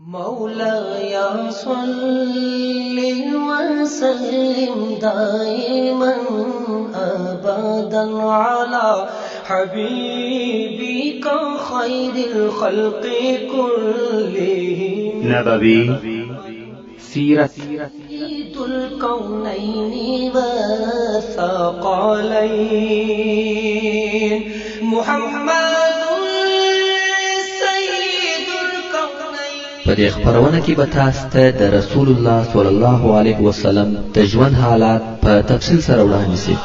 مولاي صل وسلم دائما أبدا على حبيبك خير الخلق كلهم نبوي سيرت سيد الكونين والثقلين محمد په دې خبرونه کې به تاسو ته د رسول الله صلی الله علیه وسلم د ژوند حالات په تفصیل سره وړاندې شي.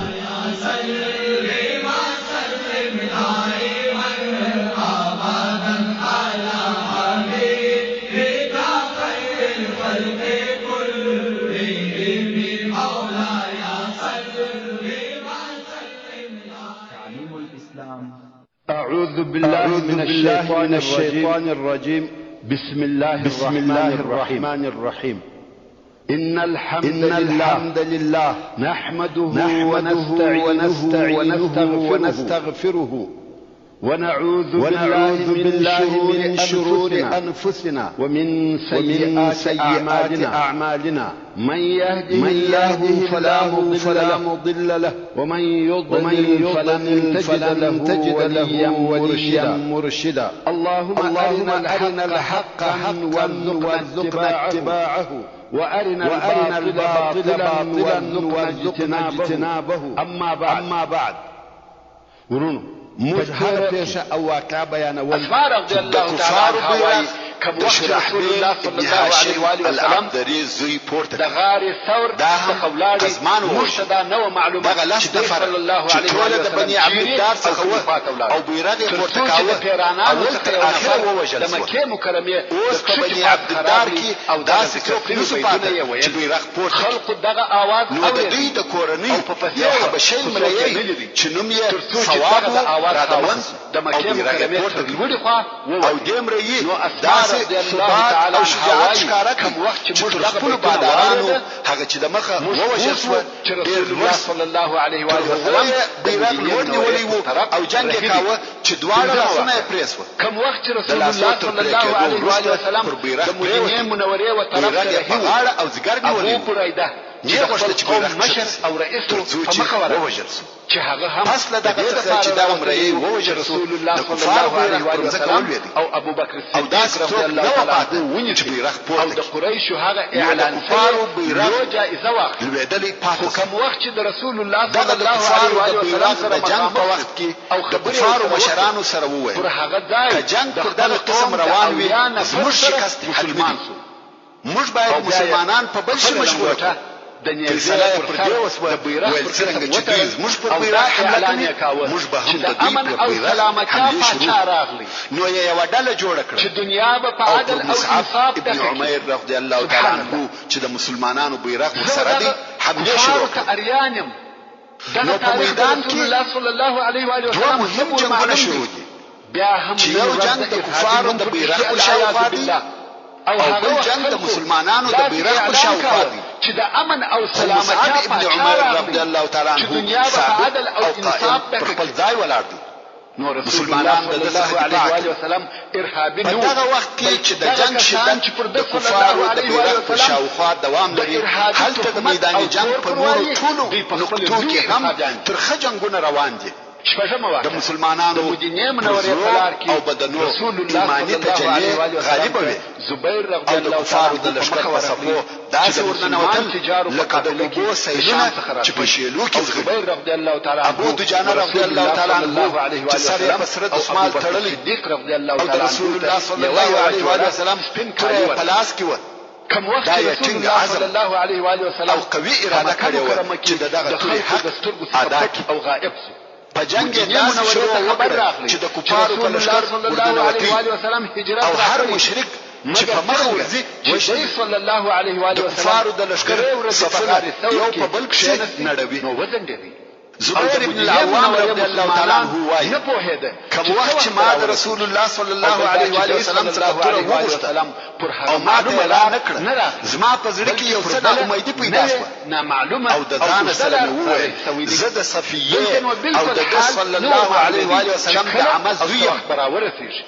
أعوذ بالله من الشيطان الرجيم بسم الله الرحمن الرحيم إن الحمد لله نحمده ونستغفره ونعوذ بالله من شرور أنفسنا ومن سيئات أعمالنا من يهده الله فلا مضل له ومن يضلل فلن تجد له وليا مرشدا اللهم أرنا الحق حقا وارزقنا اتباعه وأرنا الباطل باطلا وارزقنا اجتنابه أما بعد ورونو موږ هر پیښه او واقعه بیانول اسماء رضی الله تعالی عنها کوم وخت رسول الله صلی الله علیه و آله وسلم زوی پورته د غار ثور د قولاړي مرشدا نو معلومات چې صلی الله علیه و آله د بنی عبدالدار څخه او بیرغ پورته کاوه پیرانانو څخه اخر ووجل د مکه مکرمه اوس په بنی عبدالدار کې او داسې څوک صفاته چې بیرغ پورته خلق دغه आवाज نو د دوی د کورنۍ یو حبشي ملایي چې نوم یې ثواب رادون د مکه مکرمه تر لوړې خوا او دیم رہی داسې ثبات او شجاعت ښکاره کوم وخت چې موږ خپل بادارانو هغه چې د مخه ووژل شو ډېر الله صلی الله علیه و آله وسلم بیرغ لوړ نیولی وو او جنگ یې کاوه چې دواړه لاسونه یې پرې سول کوم وخت چې رسول الله صلی الله علیه و آله وسلم د مدینې منورې و طرف ته غاړه او زګر نیولی ابو بريده چې غوښتل چې بیرغ مشر او رئیس په مخه ووژل شو چې هغه هم اصله دغه څه چې دا عمره یې ووژل رسول الله صلی الله علیه و آله وسلم او ابو بکر الصدیق رضی الله تعالی عنه ونی چې بیرغ او پورته د قریش هغه اعلان کفارو بیرغ یو جایزه واخلي لویدلې پاتې کوم وخت چې د رسول الله صلی الله علیه و آله وسلم سره جنگ په وخت کې او د کفارو مشرانو سره وویل پر هغه ځای که جنگ پر دغه قسم روان وي زموږ شکست مسلمان شو موږ باید مسلمانان په بل شي مشغول کړو د نیزه پر دیوس د بیرغ پر څنګه چې دوی زموږ پر بیرغ حمله کوي موږ به هم د دوی پر بیرغ حمله راغلي نو یې یو ډله جوړه کړه چې دنیا به په عدل او انصاف ابن عمر رضی الله تعالی عنه چې د مسلمانانو بیرغ ورسره دی حمله شروع کړه اریانم نو په میدان کې الله صلی الله علیه و آله دوه وسلم مهم جنگونه شروع دي بیا هم یو جنگ د کفارو د بیرغ پر شاوخوا دی او بل جنگ د مسلمانانو د بیرغ پر شاوخوا دی چې د امن او سلامتی ابن عمر رضی الله تعالی عنه دنیا په عدل او انصاف پر خپل ځای ولاړ دي نو مسلمانان د الله علیه و آله وسلم ارهابي په دغه وخت کې چې د جنگ شدت د کفارو د بیرغ پر شاوخوا دوام لري هلته د میدان جنگ په نورو ټولو نقطو کې هم ترخه جنگونه روان دي د مسلمانانو مدینه منورې په لار کې او بدنو رسول الله ایمانی تجلی غالب وي زبیر رضی الله تعالی عنه د لشکر په صفو داسې ورننوتل لکه د اوبو سیلونه چې په شیلو کې زبیر رضی الله تعالی عنه ابو دجانه رضی الله تعالی عنه چې سر یې په سره دسمال تړلی صدیق رضی الله تعالی عنه رسول الله صلی الله علیه و وسلم کړه په لاس کې و کوم وخت رسول الله صلی الله علیه و وسلم او قوي اراده کړې و چې دغه ټول حق ادا کړي او غائب په جنگ کې داسې شروع وکړه چې د کفارو په لشکر صلی الله علیه و وسلم هجرت او هر مشرک چې په مخه ورځي وشي صلی الله علیه و وسلم کفارو د لشکر صفونه یو په بل کې نړوي نو وزن دی زبیر ابن العوام رضی الله تعالی عنه وایي نه پوهېده کوم وخت چې ما د رسول الله صلی الله علیه و آله وسلم څخه توره وغوښته او ما ته یې را نه کړه زما په زړه کې یو څه ناامیدي پیدا شوه او د ځانه سره مې وویل زه د صفیې او د ده صلی الله علیه و آله وسلم د عمه زوی یم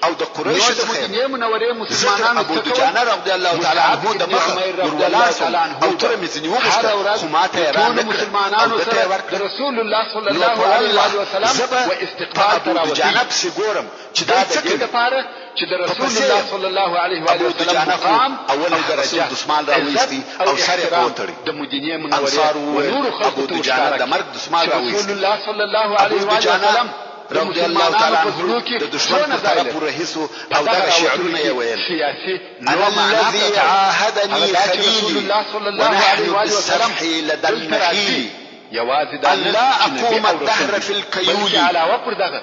او د قریشو څخه یم زه د ابو دجانه رضی الله تعالی عنه د مخه ور ولاړ شوم او توره مې ځینې وغوښته خو ما ته یې را نه کړه او ده ته یې ورکړه رسول الله صلی الله علیه وسلم و استقبال ابو دجانه پسې ګورم چې دا د دې لپاره چې د رسول الله صلی الله علیه و سلم مقام اول درجه دسمال راوېستي او سر یې وتړي د مدینه منوره و نور ابو دجانه د مرګ دسمال راوېستي رسول الله صلی الله علیه و سلم رضی الله تعالی عنه د دشمن په طرف ورهیسو او دغه شعرونه یې ویل سیاسي الذي عاهدني خليلي ونحن بالسفح لدى النخيل أن لا أقوم الدهر في الكيول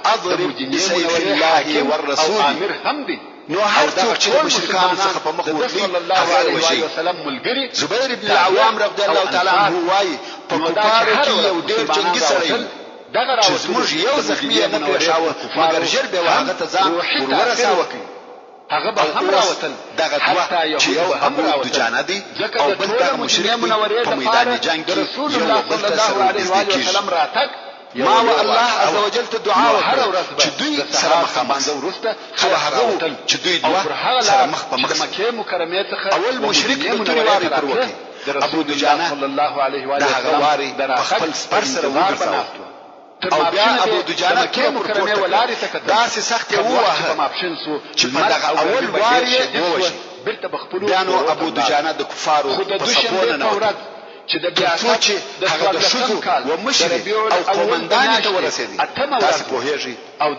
أضرب بسيف الله والرسول نو هر څوک چې د مشرکانو څخه په مخ ورغلي هغه وشي زبیر بن العوام رضی الله تعالی عنه وایي په کفارو کې یو ډېر جنګي سړی و چې زموږ یو زخمي یې نه پېښاوه مګر ژر به هغه ته ځان ورورساوه هغه به هم راوتل دغه دوه چې یو ابو دجانه دی او بل دغه مشرک په میدان جنگ کې رسول الله صلی الله علیه و سلم راتګ ما و الله عز وجل ته دعا وکړه چې دوی سره مخامخ خو هغه وکړ چې دوی دوه سره مخ په مخ مکه مکرمه څخه اول مشرک د توري واری پر وکړي ابو دجانه صلی الله علیه و سلم واری په خپل سپر سره وګرځاو او بیا ابو دجانه کې مکرمه ولاري ته داسې سخت ووهه چې په دغه اول واری ووشي بیا نو ابو دجانه د کفارو په صفونه نه چې د بیا چې هغه د شذو و مشري او قومندان ته ورسېدي تاسو پوهیږئ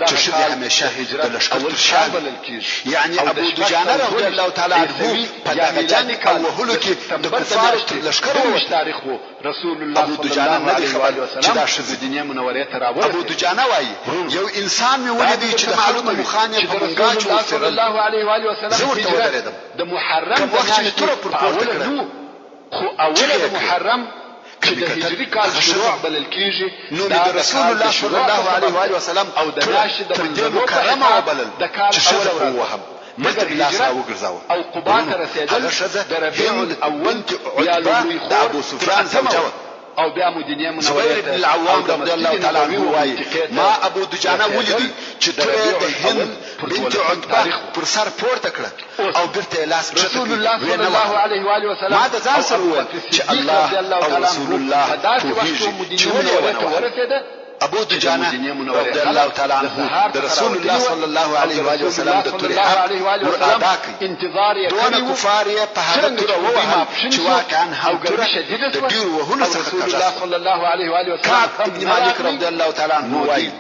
چې شذي همیشه د لشکر تر شا بلل کیږي یعنی ابو دجانه رضی الله تعالی عنه په دغه جنگ او وهلو کې د کفارو تر لشکر ووت تاریخ وو رسول الله ابو دجانه نه دی خبر چې دا شذي دنیا منوره ته راوړل ابو دجانه وایي یو انسان مې ولیدی چې د خالد مخانه په منګاچ و صلی الله علیه و سلم زه ورته ودرېدم د محرم وخت چې تر پر پورته کړ خو اوله د محرم چې د هجري کال شروع بلل کیږي نو د رسول الله صلی الله علیه و سلم او د ناشد د منځلو کرامه وبلل د کال اول وهم مګر هجرت او قباء رسیدل د ربيع الاول یا لوی د ابو سفیان زوجه او بیا مدینه منوره زبیر بن العوام رضی الله تعالی عنه وایي ما ابو دجانه ولیدی چې ترې د هند بنت عتبه پر سر پورته کړه او بیرته لاس رسول الله صلی الله علیه و سلم ما د ځان سره وویل چې الله او رسول الله پوهیږي چې مدینه منوره ورسېده ابو دجانه رضی الله تعالی عنه د رسول الله صلی الله علیه و سلم د توري ور ادا کړ انتظار یې دونه کفار یې په هغه تور ووهل چې واقعا هم د ډیر وهلو څخه رسول الله صلی الله علیه و سلم کعب ابن مالک رضی الله تعالی عنه وایي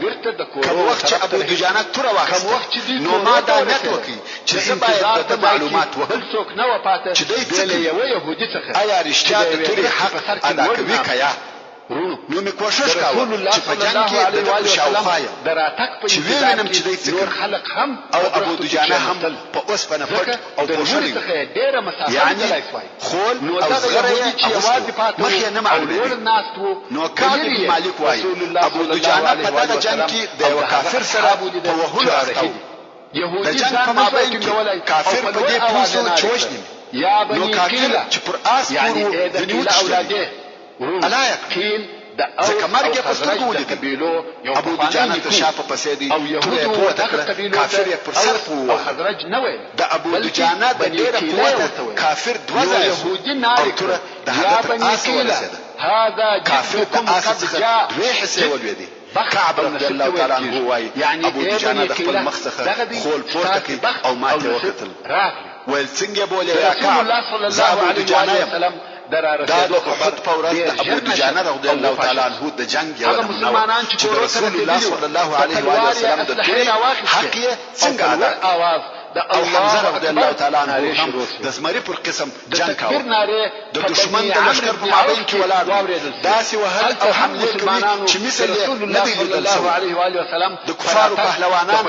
کوم وخت چې ابو دجانه تور واخیسته نو ما دا نیت وکړ چې زه باید د معلومات وکړم څوک نه و پاتې چې دوی څه یو يهودي څخه آیا رښتیا د توري حق ادا کوي کیا نو می کوشش کاوه چې په جنگ کې د دغه شاوخوا چې وینم چې دوی څه خلق هم او ابو دجانه هم په اوسپنه پټ او پوښلي یعنی خول او زغره چې یوازې پاتې مخې نه معلومه نو کعب بن مالک وایي ابو دجانه په دغه جنگ کې د یو کافر سره په وهلو اخته د جنگ په مابین کې کافر په دې پوسو چوشني نو کافر چې پر آس پورو ونیوت اولاده الا یقین ځکه مرګ په سترګو ولید ابو دجانه تر شا په پسې دی او یهودو دغه کافر یې پر سر او خزرج نه وي د ابو دجانه د ډیره قوت کافر دوه ځای يهودي نار تر د هغه آس ورسېده هذا کافر د آس څخه دوه حصے ولويدي کعب رضی الله تعالی عنه وایي ابو دجانه د خپل مخ څخه خول پورته کړ او ماته وکتل ویل څنګه بوله یا کعب صلی الله علیه وسلم دا د احد په ورځ د ابو دجانه رضی الله تعالی عنه د جنگ یو مسلمانان چې رسول الله صلی الله علیه و سلم د توري حق یې څنګه ادا आवाज او حمزه رضی الله تعالی عنه هم د زمری پر قسم جنگ کاوه د دشمن د لشکر په مابین کې ولاړ داسې وهل او حمله کوي چې مثل نه دی لیدل شوی د کفارو پهلوانان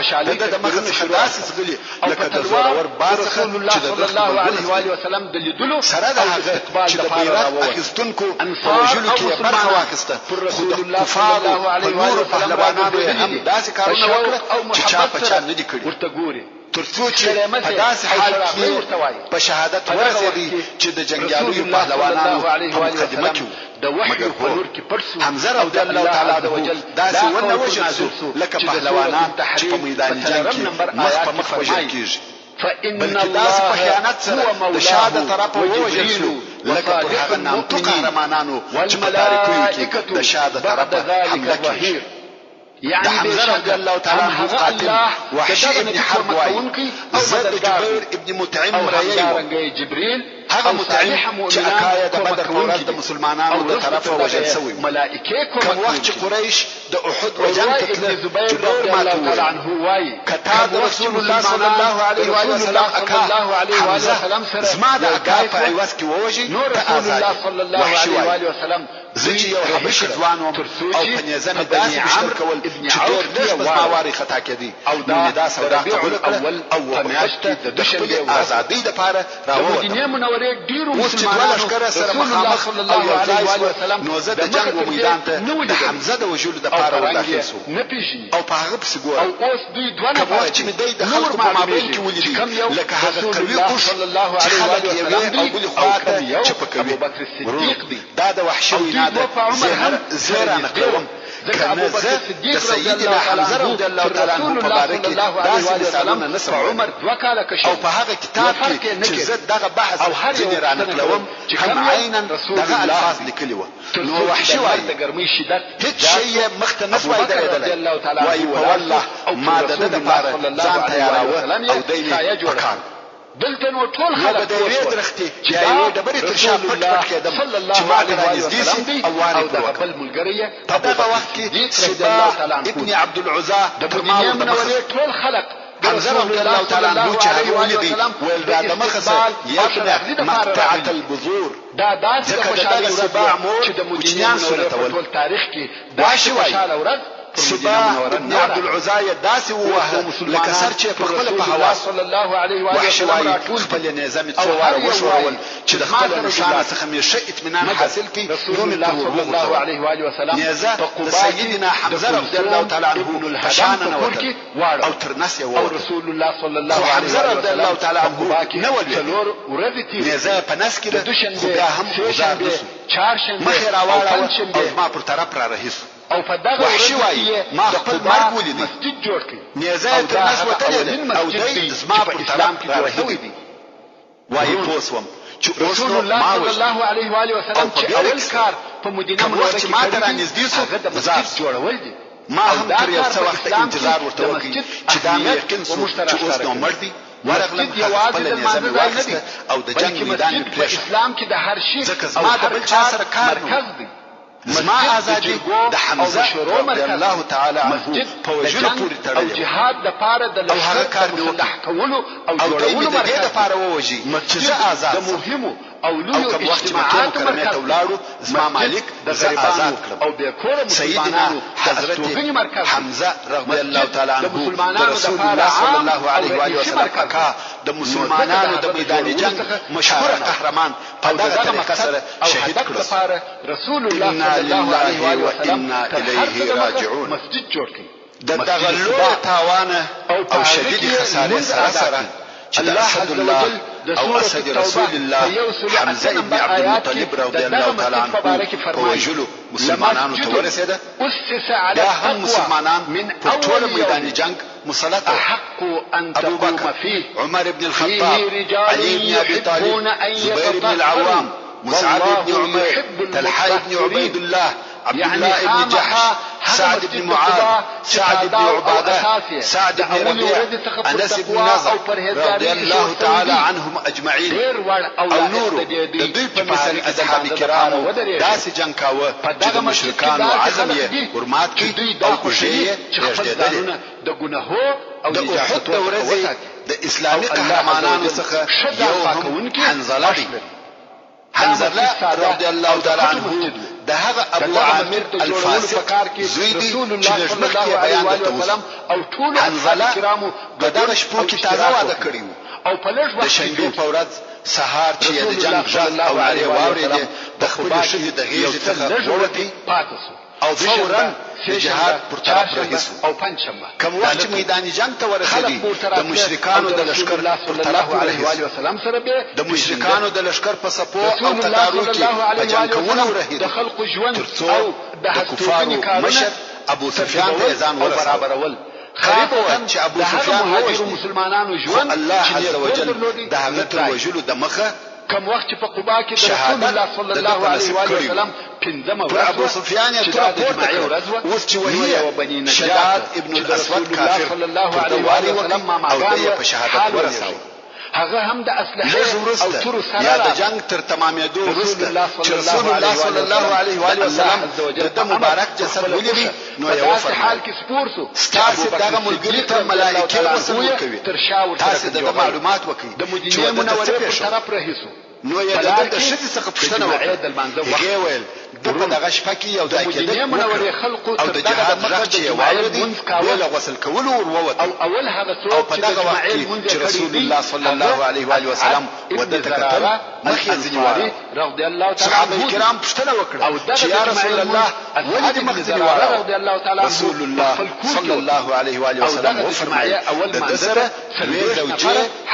د مخه څخه داسې ځغلي لکه د زورور باز څخه چې د الله علیه وسلم د لیدلو سره د هغه چې د بیرغ اخیستونکو په وژلو کې برخه واخیسته خو د کفارو په نورو پهلوانانو هم داسې کارونه وکړه چې چا په چا نه دي کړي ترڅو چې په داسې حال کې په شهادت ورسېږي چې د جنګیالیو پهلوانانو په مقدمه کې مګر حمزه رضی الله تعالی عنه داسې ونه وژل شو لکه پهلوانان چې په میدان جنګ کې مخ په مخ وژل کېږي بلکې داسې په خیانت سره د شاه د طرفه ووژل شو لکه پر هغه نامتو قهرمانانو چې په تاریکیو کې د شاه د طرفه حمله کېږي د حمزه رضی الله تعالی عنه قاتل وحشي ابن حرب وایي زه د جبیر ابن مطعم رایي هغه مطعم چې اکایه د بدر په ورځ د مسلمانانو د طرفه وژل شوی کوم وخت چې قریش د احد وجنګ ته تلل جبیر ماتو کتا د رسول الله صلی الله علیه و سلم اکا حمزه زما د اکا په عوض کې ووژي ته آزاد وحشي وایي زه چې یو حبشي ځوان وم او په نیزه مې داسې بشر کول چې ډېر لږ په زما وارې خطا کېدی او مې دا سودا قبول کړه او په میاشت کې د خپلې ازادۍ دپاره راووتم اوس چې دوه لښکره سره مخامخ او یو ځای شوه نو زه د جنګ و میدان ته د حمزه د وژلو دپاره وداخل سوم او په هغه پسې ګورم کوم وخت چې مې دی د خلکو په مابین کې ولیدي لکه هغه قوي اوښ چې خلک یوې او بلې خوا ته چپه کوي دا د وحشي وینا زه را نقلوم کنه زه د سیدنا حمزه رضی الله تعالی عنه په باره کې داسې مثالونه نسم او په هغه کتاب کې چې زه دغه بحث ځینې را نقلوم هم عینا دغه الفاظ لیکلي وو نو وحشي وایي هېڅ شی یې مخته نه سوای درېدلی وایي والله ما د ده دپاره ځان تیاراوه او دی مې په کار دلته نو ټول خلک د یوې درختې چې یوې ډبرې تر شا پټ پټ کېدم چې ما ته رانږدې سي او وارې پرې وکړم په دغه وخت کې سبا ابن عبدالعزا تر ما ورته ټول خلک حمزه رضی الله تعالی عنه چې هغه ولیدي ویل دا د مخه سه یبنه مقطعة البذور ځکه د دغه سبا مور چې د مجنیان سره ټول تاریخ کې وحشي وایي سبا ابن عبدالعزا داسې ووهه لکه سر چې په خپله په هوا وحشي وایي خپلې نیزه مې څو واره وښورول چې د خپلو نښانه څخه مې ښه اطمینان حاصل کړي نو مې تر وغورځول نیزه د سیدنا حمزه رضی الله تعالی عنه په شانه نوتل او تر نس یې ووتل خو حمزه رضی الله تعالی عنه نه ولوېد نیزه په نس کې ده خو بیا هم ګزار نه سو مخې راواړوه او زما پر طرف را رهي سو او په دغه وحشي وایي ما خپل مرګ ولیدی مسجد جوړ کړي نیزه یې تر نس وتلې ده او دی زما پر طرف را رهي دی وایي پوه سوم چې اوس نو ما وژنم او په اول کار په مدینه منوره کې ما ته رانږدې سو هغه د مسجد جوړول دي ما هم تر یو څه وخت انتظار ورته وکړ چې دا مې یقین سو چې اوس نو مړ دی ورغلم خپله نیزه مې واخیسته او د جنګ میدان مې پرېښود اسلام کې د هر شي ځکه زما د بل چا سره کار نه زما ازادي د حمزه رضی الله تعالی عنه په وجلو پورې تړلې او جهاد د پاره د لښکر کار کولو او جوړولو د دې لپاره ووژي چې زه آزاد د مهمو او لویو اجتماعاتو مرکز ته زما مالک زه آزاد کړم او بیا کوم سیدنا حضرت حمزه رضی الله تعالی عنه د رسول الله صلی الله علیه و سلم اکا د مسلمانانو د میدان جنگ مشهور قهرمان په دغه طریقه سره شهید کړ رسول الله صلی الله علیه و سلم الیه راجعون مسجد جوړ کړ د دغه لوی تاوانه او شدید خسارې سره چې د اسد الله او اسد رسول الله حمزه ابن عبد المطلب رضی الله تعالی عنه په وژلو مسلمانانو ته ورسېده دا هم مسلمانان په ټول میدان جنگ مسلط ابو بکر عمر بن الخطاب علي بن ابي طالب زبير بن العوام مصعب بن عمير طلحه بن عبيد الله عبد الله بن جحش سعد بن معاذ سعد بن عباده سعد بن ربيع انس بن نضر رضي الله تعالى عنهم اجمعين او نور د دوی په مثال اصحاب کرامو داسې جنگ کاوه چې د مشرکانو عزم یې ورمات کړي او کوشش یې رښتېدلې د ګناهو او د احد ورځې د اسلامي قهرمانانو څخه یو هم حنظله دی. حنظله رضی الله تعالی عنه د هغه ابو عامر الفاسق زوی دی چې د مخکې بیان درته وسو. حنظله په دغه شپو کې تازه واده کړی و او په لږ وخت د شنبې په ورځ سهار چې د جنگ غږ او نارې واورېدې د خپلې ښځې د غېږې څخه ووتی او فورا د جهاد پر طرف رهیسو. کوم وخت چې میدان جنگ ته ورسېدی د مشرکانو د لشکر پر طرف رهیسو. د مشرکانو د لشکر په صفو او تدارو کې په جنگ کولو ورهید ترڅو د کفارو مشر ابو سفیان ته ځان ورسول. خریب وخت چې ابو سفیان ووژل مسلمانانو ژوند الله عز وجل د هغه تر وژلو د مخه کوم وخت په قباء کې د رسول الله صلی الله علیه و سلم پنځمه ورځ ابو سفیان یې تر پورته اوس چې وهي شداد ابن الاسود کافر صلی الله علیه و سلم او د په شهادت ورساو. هغه هم د اسلحه او تور سره یا د جنگ تر تمامېدو وروسته چې رسول الله صلی الله علیه و سلم د مبارک جسد ولید نو یو حال کې سپور سو تاسو دغه ملګری ته ملائکه وسلم کوي تاسو د معلومات وکړي د مدینه منورې په طرف رهیسو. نو یې د شدت څخه پښتنه وکړه. هغه ویل د په دغه شپه کې یو ځای کې د منورې خلقو او د جهاد مخه چې واردی ویل غسل کول او وروت او اول هغه څوک چې د جماعت چې رسول الله صلی الله علیه و آله وسلم ودته کتل مخې ځنیواره رضی الله تعالی صحابه کرام پښتنه وکړه چې یا رسول الله ولې مخځنیواره رضی الله تعالی رسول الله صلی الله علیه و آله وسلم وفرمایي اول منظره وی زوجه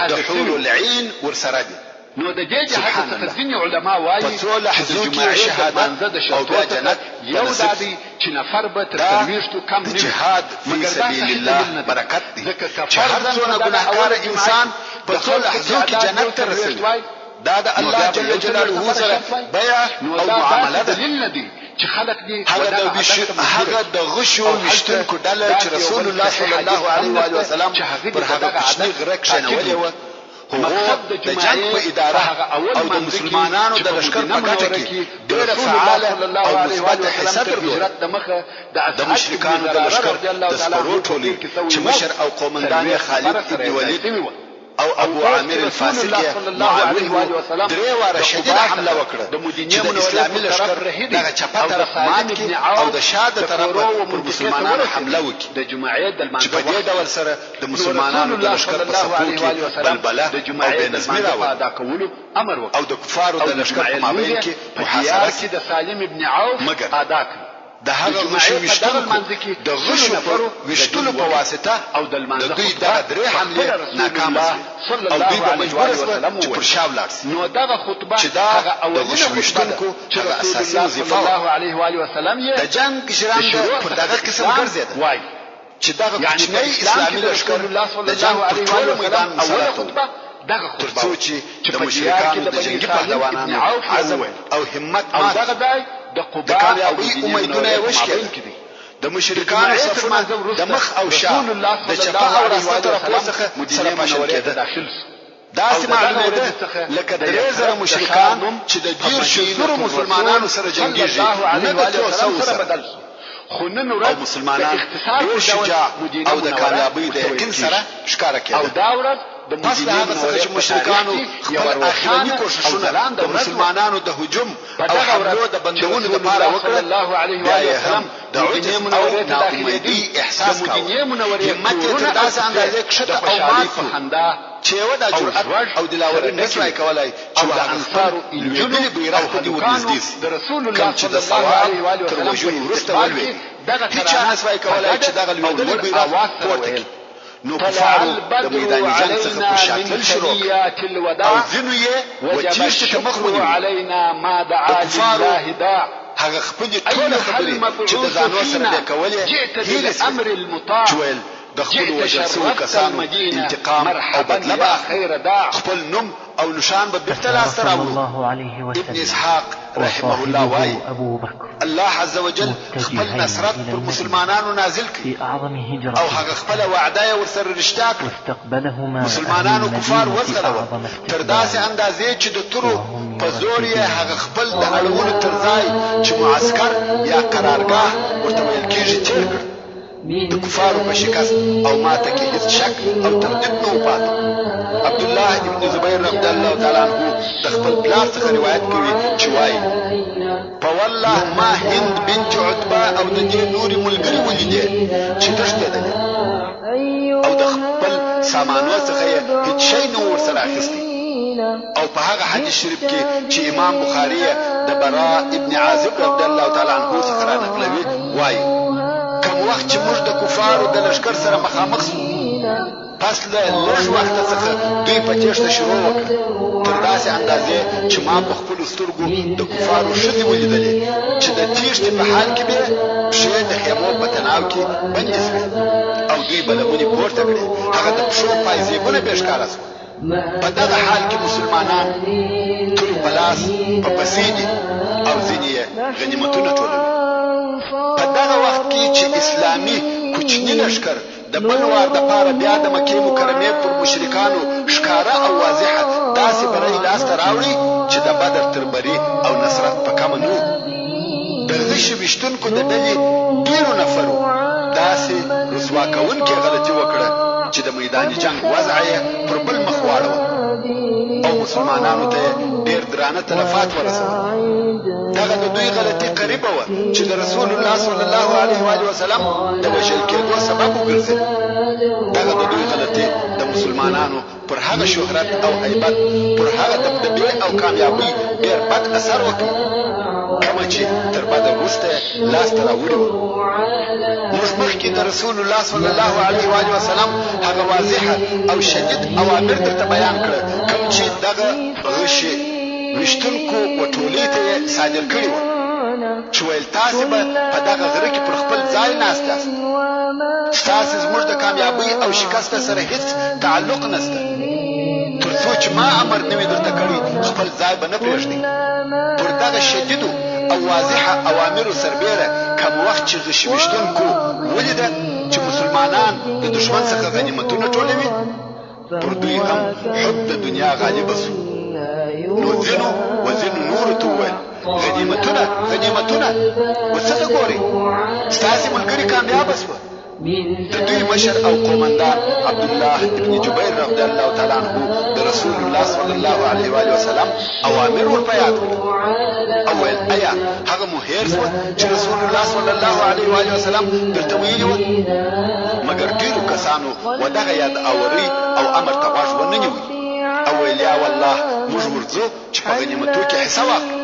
د حور العين ورسره دي. نو د دې جهاد څخه ځینې علما وایي چې د جمعې شهادت او د جنت یو دادی چې نفر به تر سرويشتو کم نه جهاد فی سبیل الله برکت دی چې هر څونه ګناهکار انسان په ټول لحظو کې جنت ته رسي. دا د الله جل جلاله سره بیع او معامله ده. چې خلق دي هغه د غشو مشترکو ډله چې رسول الله صلی الله علیه و آله وسلم پر هغه کوچنی غره کښنولې و مقصد د جنگ په اداره او د مسلمانانو د لشکر په ګټه کې ډېر فعال او مثبت حصه درلوده. د مشرکانو د لشکر د سپرو ټولۍ چې مشر او قومندان خالد ابن ولید او ابو عامر الفاسق معاون و درې واره شدیده حمله وکړه چې د اسلامي لشکر دغه چپه طرف مات کړي او د شاده طرفه پر مسلمانانو حمله وکړي. د جمعې د چې په دې ډول سره د مسلمانانو د لشکر په صفو کې بلبله او بې نظمي راوړه او د کفارو د لشکر په مابین کې محاصره کې د سالم ابن عوف ادا کړ. د هغه غشو د غشو پر وشتلو په واسطه او د دوی د درې حمله ناکام شوه او دوی په مجبور شول چې پر شا ولاړ شي. نو دغه خطبه چې دا د غشو وشتونکو چې اساسي وظیفه الله علیه و آله وسلم یې د جنگ ژرند پر دغه قسم ګرځیدل وای چې دغه کوچنی اسلامي لشکر د جنگ په ټول میدان اوله خطبه دغه خطبه ترڅو چې د مشرکانو د جنگي پهلوانانو عزم او همت مات د قباء او امیدونه وشکل د مشرکانو صفونه د مخ او شا د چپه او راسته طرفو څخه سره پاشل کېده. داسې معلومه ده لکه 3000 مشرکان چې د 100 مسلمانانو سره جنگيږي نه د 300 سره بدل شو. خو نن ورځ مسلمانان ډېر شجاع او د کامیابی د یقین سره ښکارا کېده. او دا ورځ د هغه څخه چې مشرکانو خپل اخراني کوششونه د مسلمانانو د هجوم او حملو د بندولو لپاره وکړل. الله علیه و آله وسلم د مدینه منورې ته داخلي احساس کاوه. همت تر داسې اندازې کښته او مات خندا چې و د جرأت او دلاوري نسوای کولای چې د انصار انجیل بیرغ په دې ورنږدې د رسول الله صلی الله علیه و آله وسلم ورسته ولوي دغه هیڅ نسوای کولای چې دغه لویدلې بیرغ پورته نو کفارو د میدان جنگ څخه په شاتل شروع او ځینو یې وچیشت ته مخ ونیو. هغه خپل ټول خبرې چې د ځانو سره د کولې هیله چې ویل د خپل وجل سو کسانو انتقام او بدله به خپل نوم او نشان به بیرته لاسته راوړي. ابن اسحاق رحمه الله وایي الله عز وجل خپل نصرت پر مسلمانانو نازل کړي او هغه خپل وعده یې ورسره رښتیا کړه. مسلمانانو کفار وزغلول تر داسې اندازې چې د تورو په زور یې هغه خپل د اړولو تر ځای چې معسكر یا قرارګاه ورته ویل کېږي تیر کړ. د کفارو په شکست او ماته کې هیڅ شک او تردید نه و پاتې. عبدالله ابن زبیر رضی الله تعالی عنہ د خپل پلار څخه روایت کوي چې وایي په والله ما هند بنت عتبه او د دې نورې ملګري ولیدې چې تښتېدلې او د خپل سامانو څخه یې هیڅ شی نه ورسره اخیستی. او په هغه حدیث شریف کې چې امام بخاری د براء ابن عازب رضی الله تعالی عنہ څخه را نقلوي وایي کوم وخت چې موږ د کفارو د لښکر سره مخامخ شو پس له لږ وخت څخه دوی په تېښته شروع وکړه تر داسې اندازې چې ما په خپلو سترګو د کفارو ښځې ولیدلې چې د تېښتې په حال کې به پښې د خیمو په تناو کې بندې شوې او دوی به لمنې پورته کړې هغه د پښو پایزیبونه به ښکاره شول. په دغه حال کې مسلمانان تورو په لاس په پسې دي او ځینې یې غنیمتونه ټولوي. په دغه وخت کې چې اسلامي کوچني لښکر د بل وار دپاره بیا د مکې مکرمې پر مشرکانو ښکاره او واضحه داسې بری لاسته راوړي چې د بدر تر بري او نصرت په کمه نه و. د غشي ویشتونکو د ډلې ډېرو نفرو داسې رسوا کوونکې غلطي وکړه چې د میدان جنگ وضع یې پر بل مخ واړوه او مسلمانانو ته ډېر درانه تلفات ورسول. دغه د دوی غلطي قریبه وه چې د رسول الله صلی الله علیه و آله وسلم د وژل کېدو سبب وګرځېد. دغه د دوی غلطي د مسلمانانو پر هغه شهرت او هیبت پر هغه دبدبې او کامیابۍ ډېر بد اثر وکړ کومه چې تر بدر وروسته لاسته راوړې وه. موږ مخکې د رسول الله صلی الله علیه و آله وسلم هغه واضحه او شدید اوامر درته بیان کړه کوم چې دغه غشي ویشتونکو وټولۍ ته یې صادر کړي وه چې ویل تاسې به په دغه غره کې پر خپل ځای ناست یاست ستاسې زموږ د کامیابۍ او شکست سره هیڅ تعلق نشته تر څو چې ما امر نه وي درته کړي خپل ځای به نه پرېږدئ. پر دغه شدیدو او واضحه اوامرو سربیره کوم وخت چې غشي ویشتونکو ولیده چې مسلمانان د دشمن څخه غنیمتونه ټولوي پر دوی هم حب د دنیا غالبه شو. نو ځینو نورو ته وویل غنیمتونه وڅه ګورئ ستاسې ملګري کامیابه شوه. د دوی مشر او قومندان عبدالله ابن جبیر رضی الله تعالی عنہ د رسول الله صلی الله علیه و آله وسلم اوامر ورپه یاد کړل او ویل ایا هغه مو هیر شوه چې رسول الله صلی الله علیه و آله وسلم درته ویلي وه؟ مګر ډېرو کسانو و دغه یاد اوري او امر ته غوږ ونه نیوی او ویل یا والله موږ ورځو چې په غنیمتو کې حصه واخلو.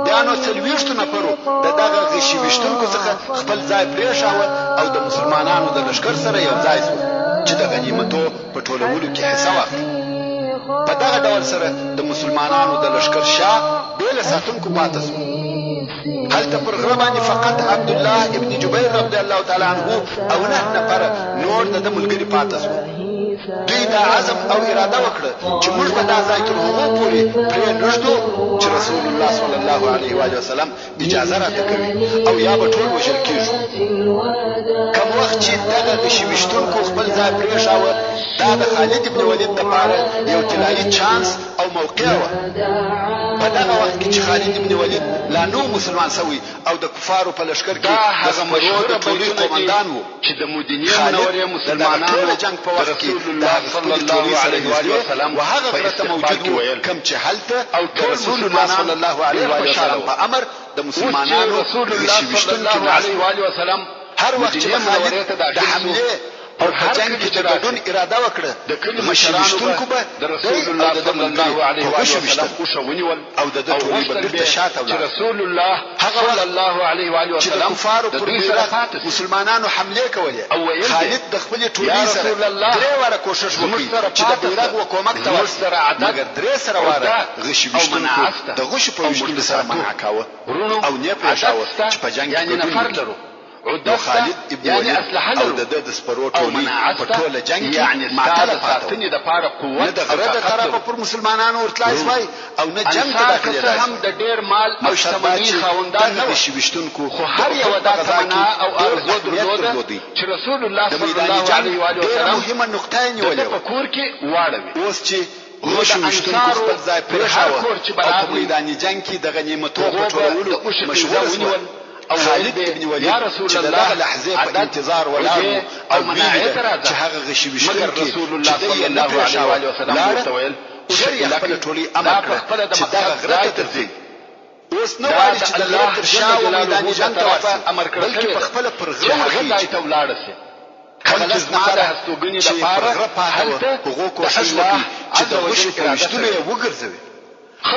بیا نو 40 نفرو د دغه غشي ویشتونکو څخه خپل ځای پرېښاوه او د مسلمانانو د لښکر سره یو ځای شول چې د غنیمتو په ټولولو کې حصه واخلي. په دغه ډول سره د مسلمانانو د لښکر شا بې له ساتونکو پاته شو. هلته پر غره باندې فقط عبدالله ابن جبیر رضی الله تعالی عنہ او 9 نفره نور د ملګري پاته شو. دوی دا عزم او اراده وکړه چې موږ به دا ځای تر هغو پورې پرې نږدو چې رسول الله صلی الله علیه و آله وسلم اجازه راته کوي او یا به ټول وژل کېږو. کوم وخت چې دغه غشي ویشتونکو خپل ځای پرېښاوه دا د خالد ابن ولید دپاره یو طلایي چانس او موقع وه. په دغه وخت کې چې خالد ابن ولید لا نو مسلمان شوی او د کفارو په لښکر کې دغه مرو د ټولۍ قومندان و چې د مدینې منورې مسلمانانو د جنګ په وخت کې الله صلی الله علیه و آله وسلم وهغه غره موجود و کوم چې هلته او رسول الله صلی الله علیه و آله وسلم په امر د مسلمانانو رسول الله صلی الله علیه و آله وسلم هر وخت چې د حمله او په جنگ کې چې ګډون اراده وکړه د کلي مشرانو به د رسول الله صلی الله علیه و آله وسلم وشونیول او د ټولۍ په بیرته شاته ولاړ. رسول الله صلی الله علیه و آله وسلم د کفارو پر مسلمانانو حمله کولې خالد د خپل ټولۍ سره درې واره کوشش وکړي چې د بیرغ و کومک ته ورسره مګر درې سره واره غشي ویشتونکو د غشو په ویشتلو سره منع کاوه او نه پرېښاوه چې په جنګ کې ګډون نو خالد ابن ولید او د سپرو ټولۍ په ټوله جنګ کې معطله پاته نه د غره د طرفه پر مسلمانانو ورتلای شوی او نه جنګ ته داخلېدای هم د ډېر مال او شتمنۍ خاوندان نه غشي ویشتونکو خو هر یو دا تمنا او ارزو درلوده چې رسول الله صلی الله علیه و آله وسلم مهمه نقطه یې نیولې په کور کې واړوي. اوس چې غشي ویشتونکو خپل ځای پرېښاوه او په میدان جنګ کې د غنیمتو په ټولولو مشغوله شول خالد ابن ولید چې دغه لحظه په انتظار ولاړ او مناعت چې هغه غشي وشتل کې رسول الله صلی الله علیه وسلم ورته ویل شریعت خپل ټولي امر کړ چې دغه غره ته ځي اوس نو وایي چې د غره تر شا او میدان جنگ ته ورسې امر کړ بلکې په خپل پر غره ځای ته ولاړ شي خلک نفر هستوګنی د پاره هلته هغه کوشش وکړي چې د غشي په وشتلو یې وګرځوي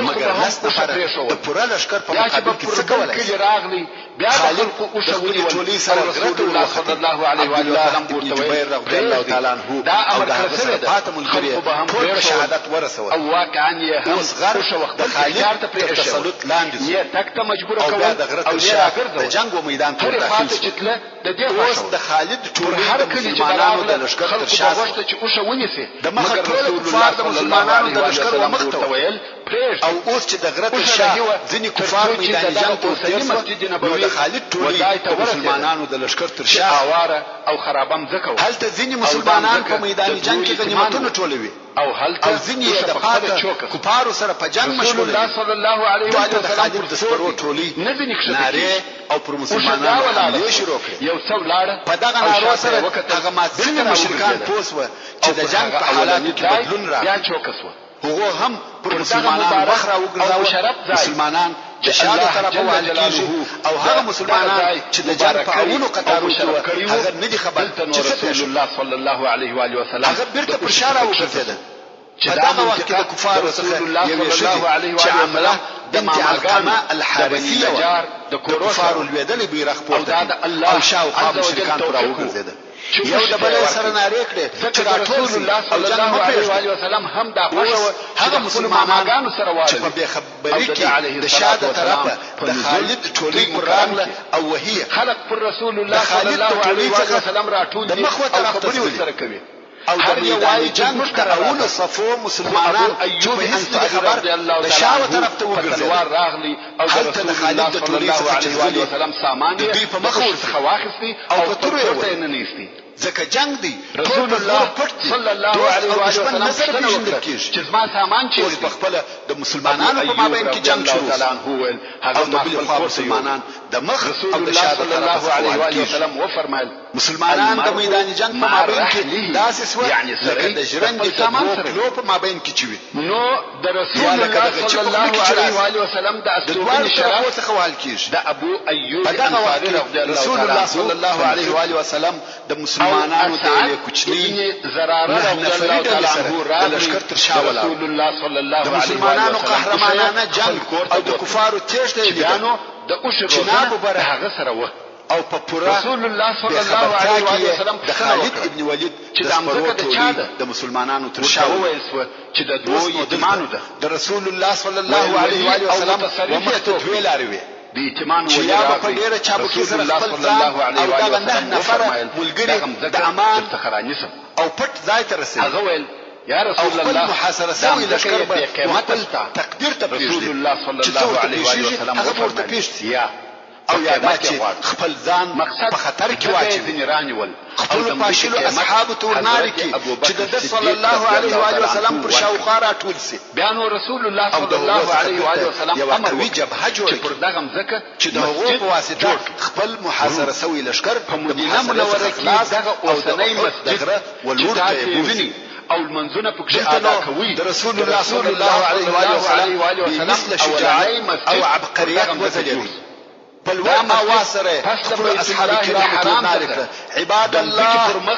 مگر لس نفر د پوره لشکر په مقابل کې څه کولای راغلی بیا خلق او شوونی ټولي سره رسول الله صلی الله علیه و سلم ورته ویل رضی الله تعالی عنہ دا امر کړی فاطمه الکریه ټول شهادت ورسول او واقعا یې اوس غر شو وخت د خالد تر تسلط لاندې یې تک ته مجبور کول او د جنگ او میدان ته داخل شو د دې اوس د خالد ټولي د مسلمانانو د لشکر تر شا چې او شوونی سي د مخ ټول کفار د مسلمانانو د لشکر ومخته ویل او اوس چې د غره تر شا ځینې کفار میدان جنگ ته ورسېدل مسجد نبوي د خالد ټولي د مسلمانانو د لشکر تر شا اواره او خرابم زکو هلته ځینې مسلمانان په میدان جنگ کې غنیمتونه ټولوي او هلته ځینې د پاته کفارو سره په جنگ مشغول الله صلی الله علیه و سلم د خالد د سپرو ټولي ناره او پر مسلمانانو حمله شروع کړې یو څو لاړه په دغه نارو سره هغه ماځنه مشرکان پوسوه چې د جنگ په حالاتو کې بدلون راغی یا چوکسوه هغه هم پر مسلمانانو بخره وګرځاوه مسلمانان د شاده طرفه والکیږي او هغه مسلمانان چې د جنگ په اولو قطارو کې هغه نه دي خبر چې رسول الله صلی الله علیه و آله وسلم هغه بیرته پر شاره وګرځیدل په دغه وخت کې د کفارو څخه یو شدي چې عمله بنت علقمه الحارثيه د کفارو لویدلې بیرغ پورته او شاوخوا مشرکان پر وګرځیدل یو د بل سره نارې کړې چې رسول الله صلی الله علیه و سلم هم دا خوښه هغه مسلمانانو سره وایي چې په بخبري کې د شاده طرفه د خالد ټولي قران او وهي خلق پر رسول الله صلی الله علیه و سلم راټول د مخ طرف ته سره کوي او د میدان جنگ تراول صفو مسلمانان ایوب انصاری خبر د شاو طرف ته وګرځي راغلی او د رسول الله صلی الله علیه و سلم سامان دوی په مخ ورڅخه واخستي او په تور یې نه نیستی ځکه جنگ دی رسول الله صلی الله علیه و سلم چې زما سامان چې په خپل د مسلمانانو په مابین کې جنگ شروع هغه د بل خوا مسلمانان د مخ او د شاده صلی الله علیه و سلم و فرمایل مسلمانان د میدان جنگ په مابین کې داسې سو یعنی سره د ژرندې د سامان سره په مابین کې چوي نو د رسول الله صلی الله علیه و سلم د استوګن شرافت څخه وال کیږي د ابو ایوب انصاری رسول الله صلی الله علیه و آله و سلم د مسلمانانو د کوچنی زراره رضی الله تعالی عنہ را لشکر تر شاوله رسول الله صلی الله علیه و آله مسلمانانو قهرمانانه جنگ او د کفارو تیښته بیانو د اوشر جناب بره هغه سره و او په پورا رسول الله صلی الله علیه و سلم د خالد ابن ولید چې د امزکه د چا ده د مسلمانانو تر شاوله ویل سو چې د دوی ایمانو ده د رسول الله صلی الله علیه و سلم ومخته دوی لاروي د ایتمان چې یا په ډیره چابکي سره خپل ځان او دا نه نفر ملګری د امان او پټ ځای ته رسېږي هغه ویل یا رسول الله محاصره سوی لشکر به تقدیر ته رسول الله صلی الله علیه و سلم هغه ورته پیښ یا او یا چې خپل ځان په خطر کې واچوي خپل پاشلو اصحاب تورنار کې چې د صلی الله علیه و سلم پر شاوخوا راټول سي بیانو رسول الله صلی الله علیه و سلم امر وی جبهه جوړ پر دغه ځکه چې د هغو په واسطه خپل محاصره سوی لشکر په مدینه منوره کې دغه اوسنۍ مسجد ولور ته بوزي او المنزونه پکې ادا کوي د رسول الله صلی الله علیه و سلم مثل شجاعت او عبقریت وزلیږي بل وما سره خپل اصحاب کرام حرام ذکر عباد الله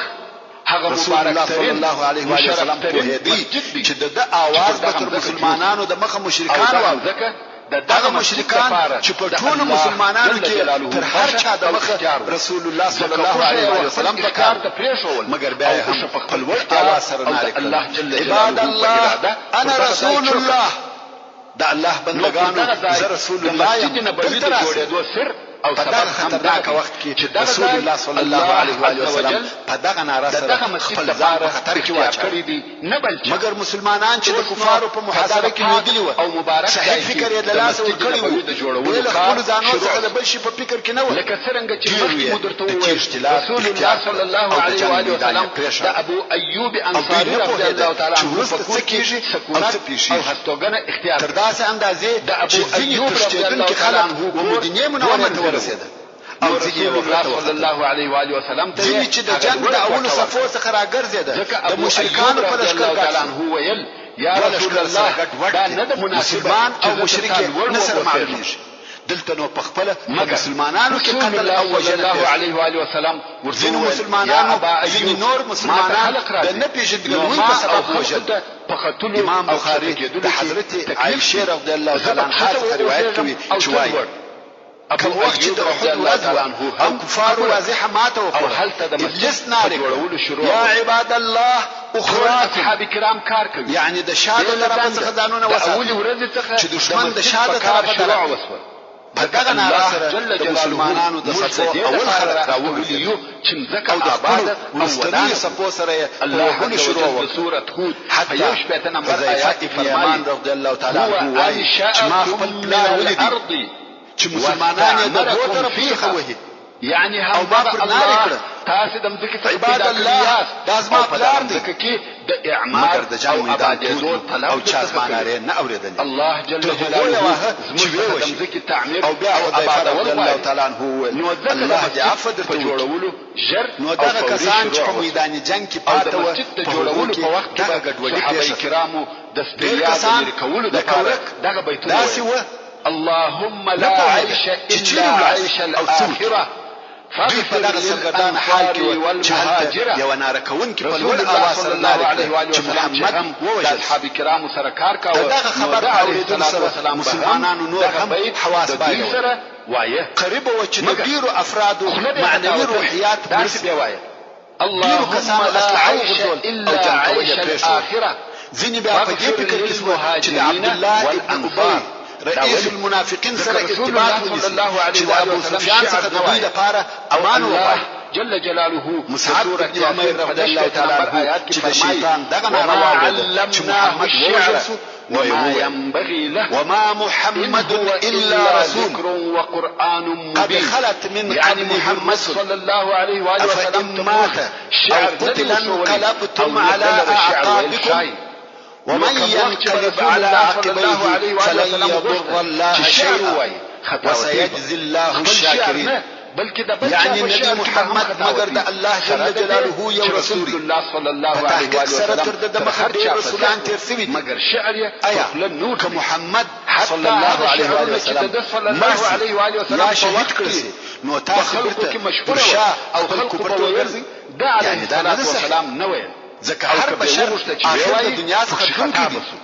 هغه مبارک صلی الله علیه و سلم په هدی چې د اواز به مسلمانانو د مخه مشرکان و دغه مشرکان چې په ټول مسلمانانو کې تر هر چا د مخه رسول الله صلی الله علیه و سلم د کار ته پریښول مگر بیا هم په خپل وخت اواز سره الله جل عباد الله انا رسول الله دا الله بندگانو زه رسول الله یم دلته جوړېدو سر او سبب خطرناک وخت کې رسول الله صلی الله علیه و سلم په دغه ناره سره خپل ځان په خطر کې واچوي مگر مسلمانان چې د کفارو په محاصره کې نیولي و او مبارک صحیح فکر یې د لاس ورکړی و ول خپل ځانو څخه د بل شي په فکر کې نه و لکه څنګه چې مخکې مدرته وویل رسول الله صلی الله علیه و سلم د ابو ایوب انصاری رضی الله تعالی عنہ په کور کې سکونت او هستوګنه اختیار تر داسې اندازې د ابو ایوب رضی الله تعالی عنہ په مدینه منوره ورسېده او ځینې وخت صلی الله علیه و آله وسلم ته ځینې چې د جنگ د اولو صفو څخه راګرځېده د مشرکانو په لښکر ګډ ویل یا رسول الله دا نه د مسلمان او مشرک نه سره معلومیږي دلته نو په خپل مسلمانانو کې قتل او وجل الله علیه و آله وسلم ورځینو مسلمانانو ځینې نور مسلمانان د نه پیژندګلوۍ په سبب وجل امام بخاری د حضرت عائشه رضی الله تعالی عنها څخه روایت کوي چې وايي کوم وخت چې د احد ورځ او کفار واضحه ماته وکړه ابلیس نارې کړه یا عباد الله اخرى اصحاب کرام کار کوي یعنی د شاده طرف څخه ځانونه وساتل اول ورځ څخه چې دشمن د شاده طرف شروع وسول په دغه ناره سره د مسلمانانو د صفو اول خلک راوغلي چې ځکه آباد او ودان صفو سره الله شروع وکړ سوره هود حتی یو شپته نمبر آیات فرمان رضی الله تعالی عنه وايي چې ما خپل پلان ولیدي چې مسلمانان یې د دوه طرفه خوهي یعنی او ما پر نار کړ تاسو د مځکې څخه عباد الله دا زما پلار دی کې د اعمال د جنگ میدان او چا زماناره نه اوریدل الله جل جلاله زموږ د مځکې تعمیر او بیا عباد الله تعالی عنه الله دې عفو درته جوړولو جر نو دا کسان چې په میدان جنگ کې پاتې و په جوړولو په وخت کې ګډوډي صحابه کرامو د استریاد لري د کورک دغه بیتونه داسې و اللهم لا عيش الا عيش الاخره فاغفر للسرگردان حال کې والمهاجره یو ناره کون کې په لوړ اواز سره ناره کړه چې محمد ووجه اصحاب کرامو سره کار کاوه دغه خبر اوریدل سره مسلمانانو نور هم حواس باید سره وایه قریب و چې د ډیرو افرادو معنوي روحیات درس دی وایه اللهم لا عيش الا عيش الاخره ځینې بیا په دې فکر کې چې د عبد الله ابن ابي رئيس المنافقين سره ارتباط ونیسي چې د ابو سفیان څخه د دوی لپاره امان وغواړي جل جلاله مصعب بن عمير رضی الله تعالی عنه چې د شیطان دغه ناره واورېده چې محمد ووژل سو وما ينبغي له وما محمد الا رسول وقرآن مبين قد خلت من قبل محمد صلى الله عليه وآله وسلم مات او قتلا انقلبتم على اعقابكم ومن ينقلب على عقبيه فلن يضر الله شيئا وسيجزي الله الشاكرين يعني النبي محمد مگر د الله جل جلاله یو رسول الله صلی الله علیه و وسلم تر د مخدر رسولان تیر سوي مگر شعر ایا نور ک محمد صلی الله علیه و وسلم یا شهید کړی نو تاسو ورته مشهور او خلق په توګه دا علیه السلام نو ویل ځکه هر بشر اخر د دنیا څخه خطا بسو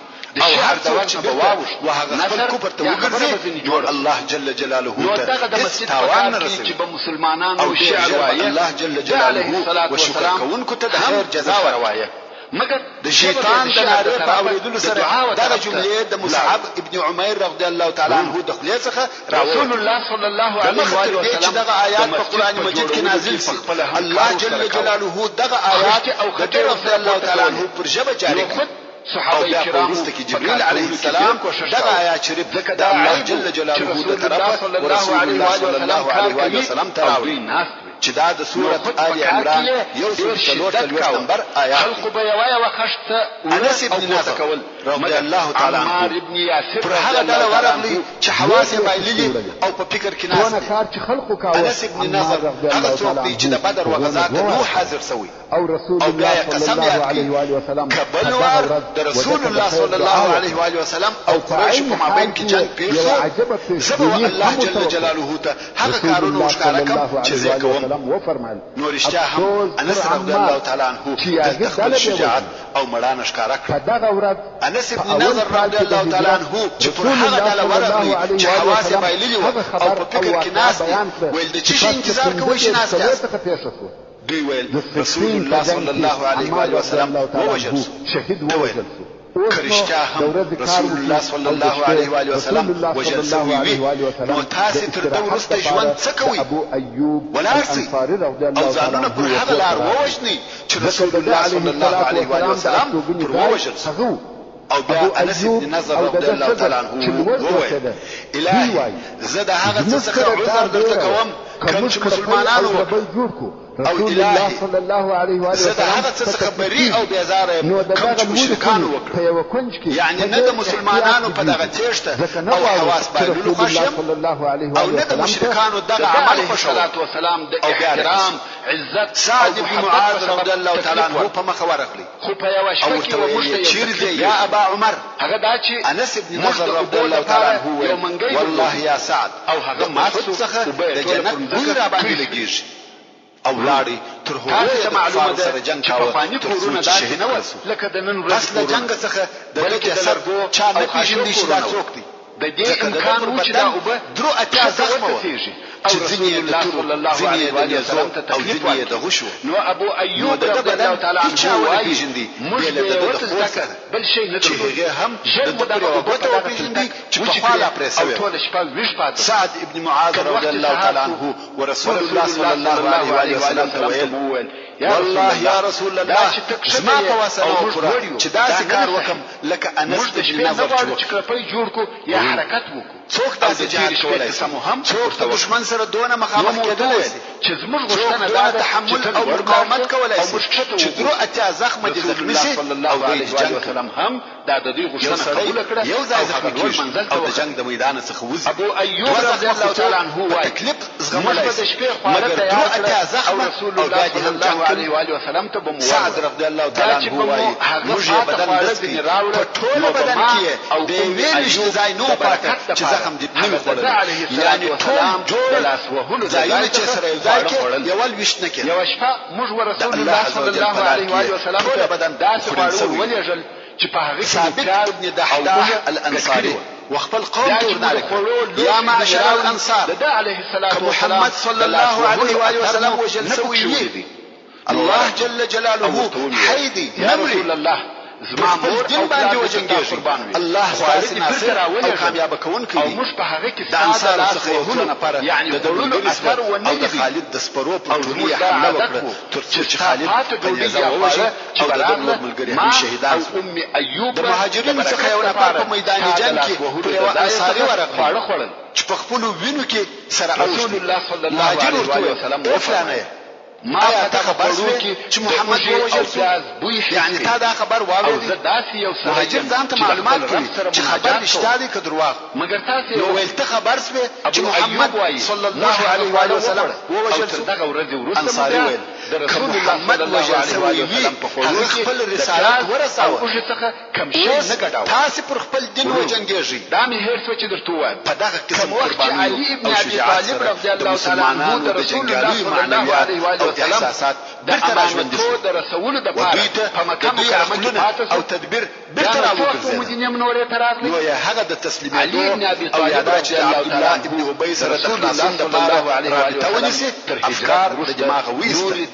او هر څوک چې بواوش وهغه خپل کفر ته وګرځي جوړ الله جل جلاله ته تاوان رسوي چې به مسلمانانو او شعر وایي الله جل جلاله وشکر کوونکو ته د خیر جزاء وروايه مگر د شیطان د ناره په اوریدلو سره دا جملې د مصعب ابن عمير رضی الله تعالی عنه د خلیه څخه رسول الله صلی الله علیه و وسلم دغه آیات په قران مجید کې نازل شي الله جل جلاله دغه آیات او خدای رضی الله تعالی عنه پر جبه جاری کړ صحابه کرام ورسته کې جبريل عليه السلام دغه آیات شریف د الله جل جلاله د طرفه ورسول الله صلی الله علیه وسلم تراوی چې دا د سورۃ آل عمران یو څلور نمبر آیات خلق بیاوی وخشت انس ابن نضر رضی الله تعالی عنه پر هغه ډله ورغلی چې حواس یې بایللي او په فکر کې ناست انس ابن نضر هغه څوک دی چې د بدر و غزا ته نو حاضر سوی او رسول الله صلی الله علیه و آله وسلم کبلوار د رسول الله صلی الله علیه و آله وسلم او قریش په مابین کې جنگ پیښ شو زبو الله جل جلاله ته هغه کارونه وشکاره کوم چې زه کوم نو رښتیا هم انس رضی الله تعالی عنه د خپل شجاعت او مړانه ښکارا کړ انس ابن نضر رضی الله تعالی عنه چې پر هغه ډله ورغلی چې حواس یې بایللي او په فکر کې ناست ویل د چی انتظار کوي چې ناست دوی ویل رسول الله صلی الله علیه و وسلم ووجل شهید ووجل کرشتیا هم رسول الله صلی الله علیه و وسلم وجل سوی وی نو تاسو تر دغه وروسته ژوند څه کوي ابو ایوب ولارسي او ځانونه پر هغه لار ووجني چې رسول الله صلی الله علیه و وسلم پر ووجل او بیا انس بن نضر رضی الله تعالی عنه وویل الهی زه د هغه څه څخه عذر درته کوم کوم چې مسلمانانو جوړ کو او رسول الله صلی الله علیه و آله زه د هغه څه څخه بری او بیزاره کوم چې مشرکان په یو کنج کې یعنی نه د مسلمانانو په دغه تیښته او حواس بایلولو خشم او نه د مشرکانو دغه عمل صلوات و سلام د احترام عزت سعد بن معاذ رضی الله تعالی عنه په مخ ورغلی خو په یو شپه کې ومشته چیرې یا ابا عمر هغه دا چې انس بن نضر رضی الله تعالی عنه والله یا سعد او هغه مقصود څخه د جنت بوی را باندې لګیږي او لاړې تر هغه ته معلومه ده سره جنگ کاوه تر څو چې شهید نوس لکه د نن ورځ اصل جنگ څخه د دې سر چا نه پیژندل شي دا څوک دی د دې امکان و چې دا وبه درو اتیا زخم او رسول الله صلی الله علیه و آله وسلم ته تکلیف ورکړ نو ابو ایوب رضی الله تعالی عنه وايي موږ د ورته بل شي نه درلود هم د دغه وبته پیژندي چې په خاله پرسوي ټول شپه ویش پات سعد ابن معاذ رضی الله تعالی عنه ورسول الله صلی الله علیه و آله وسلم ته ویل والله یا رسول الله زما په وسره وکړه چې داسې کار وکم لکه انس بن نضر چې کړپای جوړ کو یا حرکت وکړو څوک د جهاد کولای شي څوک د دشمن سره دونه مخامخ کېدل شي چې زموږ غوښتنه دا تحمل او مقاومت کولای شي چې درو اتیا زخم دي زخمی شي صلی الله علیه و سلم هم دا د دې غوښتنه قبول کړه یو ځای زخمی کیږي او د جنگ د میدان څخه وځي ابو ایوب رضی الله تعالی عنه وايي تکلیف زغملای شي مګر درو اتیا زخم رسول الله صلی الله علیه و آله وسلم ته بمو سعد رضی الله تعالی عنه وايي موږ یې بدن دستی په ټول بدن کې او د ویلې ځای نو پاتې چې زخم دې نه وخوړل یعنی ټول د لاس وهلو ځایونه چې سره یو ځای کې یو وشت نه کېد یو شپه موږ ورسول الله صلی الله علیه و آله وسلم ته بدن داسې خواړو ولېږل چې په هغه کې ثابت ابن دحداح الانصاري وخپل قوم ورنالك يا معشر الانصار محمد صلى الله عليه واله وسلم وجل سوي الله جل جلاله حيدي يا رسول الله زما مور دین باندې وجنګیږي الله خالص ناصر او کامیاب کون کوي او مش په هغه کې د انصار څخه یو نفر یعنی د دولت اثر و نه د خالد د سپرو په ټولي حمله وکړه تر څو چې خالد په نزا ووجه او د دولت ملګری هم شهیدان ام ایوب د مهاجرینو څخه یو نفر په میدان جنگ کې پر یو انصاري ورغله چې په خپل وینو کې سره رسول الله صلی الله علیه وسلم وفلانه ما ته خبر شو چې محمد ووجل یعنی تا دا خبر واورې داسې یو سره مهاجر ځان ته معلومات کړي چې خبر رښتیا دی که درواغ مګر تاسو نو ویل ته خبر شوې چې محمد صلی الله علیه و آله وسلم ووجل دغه ورځ وروسته انصاري ویل رسول الله صلی الله علیه و آله وسلم په هغه خپل رسالت ورساوه او څخه کم شي نه ګټاو تاسو پر خپل دین وجنګیږي دا مې هر څه چې درته وایم په دغه قسم قرباني علي ابن ابي طالب رضی الله تعالی عنه د رسول الله صلی الله علیه و آله وسلم د امانتو د رسول د پاره په مکه مکرمه او تدبیر بیرته راوګرځي مدینه منوره ته راغلی نو یا هغه د تسلیمېدو علي ابن ابي طالب رضی الله تعالی ابن ابي سره رسول الله صلی الله علیه و آله وسلم افکار د دماغ ویست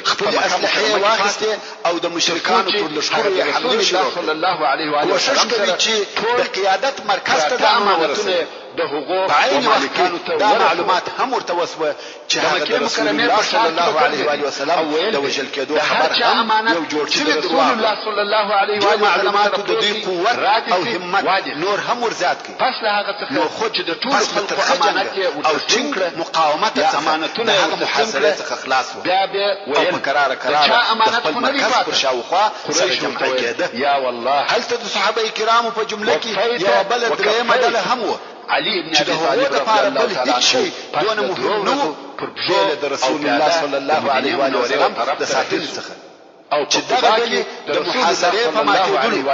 خپل اسلحه واخیسته او د مشرکانو پر لشکرو یې حمله شروع صلی الله علیه و آله وسلم چې د قیادت مرکز ته د امانتونه د حقوق عین وخت دا معلومات هم ورته وسوه چې هغه د رسول الله صلی الله علیه و آله وسلم د وجل کېدو خبر هم یو جوړ شوی رسول الله صلی الله علیه و آله معلومات د دې قوت او همت نور هم ورزیات کړي پس له هغه څخه خو چې د ټول خلکو امانت او ټینګ مقاومت څخه امانتونه هغه محاصره څخه خلاص و بیا به ویل په قرار د خپل مرکز پر شاوخوا سره جمع کېده یا والله هلته د صحابه کرامو په جمله کې یو بل درېمه ډله هم و علي ابن ابي طالب رضی الله تعالی عنه دونه مهم نو پر بجله د رسول الله صلی الله علیه و آله وسلم د ساتل څخه او چې دغه کې د محاصره په ماتېدلو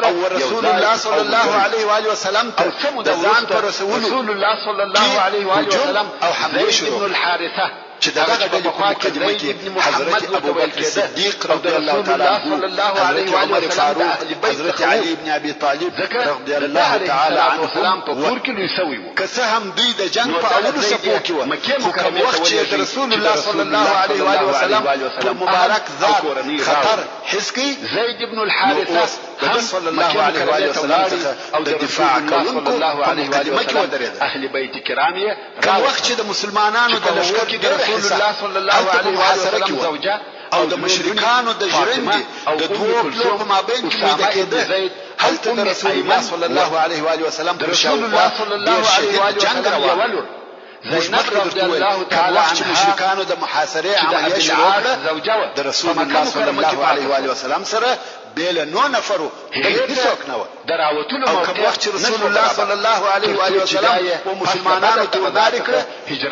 او رسول الله صلی الله علیه و آله وسلم د ځان پر رسول الله صلی الله علیه و آله وسلم او حمله شروع ابن الحارثه چې دغه د مقدمه کې حضرت ابو بکر صدیق رضی الله تعالی عنه صلی الله علیه و آله وسلم حضرت علی ابن ابي طالب رضی الله تعالی عنه په کور کې لوي سوی وو که څه هم دوی د جنگ په اولو صفو کې و خو کوم وخت چې رسول الله صلی الله علیه و آله وسلم په مبارک ذات خطر حس کی زید ابن الحارثه صلی الله علیه و آله وسلم څخه د دفاع کوونکو صلی الله علیه و آله وسلم اهل بیت کرام یې کوم وخت چې د مسلمانانو د لشکر کې رسول الله صلی الله علیه و آله وسلم زوجه او د مشرکانو د ژرندې د دوه پلو په مابین کې میده کېده هلته د رسول الله صلی الله علیه و آله وسلم رسول الله صلی الله علیه و آله وسلم زینب رضی الله تعالی عنها مشرکانو د محاصره عملیه شروع کړه د رسول الله صلی الله علیه و آله وسلم سره بیل نو نفرو هیڅوک نه و دراوتلو او کوم وخت رسول الله صلی الله علیه و آله وسلم او مسلمانانو ته ودار کړه